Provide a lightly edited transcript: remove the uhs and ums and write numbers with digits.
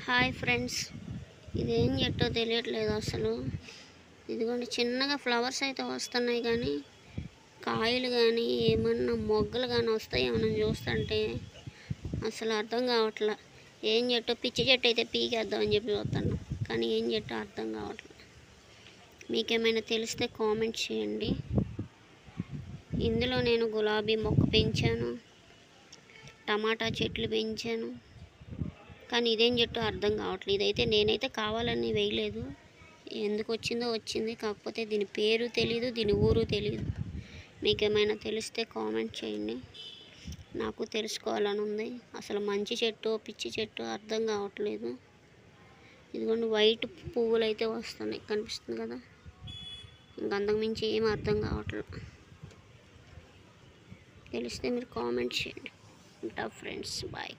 Hi friends, ఇదేం చెట్టో తెలియట్లేదు అసలు. ఇదిగోండి చిన్నగా ఫ్లవర్స్ అయితే వస్తున్నాయి, కానీ కాయలు కానీ ఏమన్నా మొగ్గలు కానీ వస్తాయి ఏమన్నా చూస్తుంటే అసలు అర్థం కావట్లే. ఏం చెట్టో, పిచ్చి చెట్టు అయితే పీకేద్దామని చెప్పి చూస్తున్నాం, కానీ ఏం చెట్టో అర్థం కావట్లే. మీకేమైనా తెలిస్తే కామెంట్ చేయండి. ఇందులో నేను గులాబీ మొక్క పెంచాను, టమాటా చెట్లు పెంచాను, కానీ ఇదేం చెట్టు అర్థం కావట్లేదు. ఇదైతే నేనైతే కావాలని వేయలేదు, ఎందుకు వచ్చిందో వచ్చింది. కాకపోతే దీని పేరు తెలీదు, దీని ఊరు తెలీదు. మీకేమైనా తెలిస్తే కామెంట్ చేయండి, నాకు తెలుసుకోవాలని ఉంది. అసలు మంచి చెట్టు పిచ్చి చెట్టు అర్థం కావట్లేదు. ఇదిగోండి వైట్ పువ్వులు అయితే వస్తున్నాయి, కనిపిస్తుంది కదా. ఇంకంతకుమించి ఏం అర్థం కావట్లేదు. తెలిస్తే మీరు కామెంట్ చేయండి. ఉంటా ఫ్రెండ్స్, బాయ్.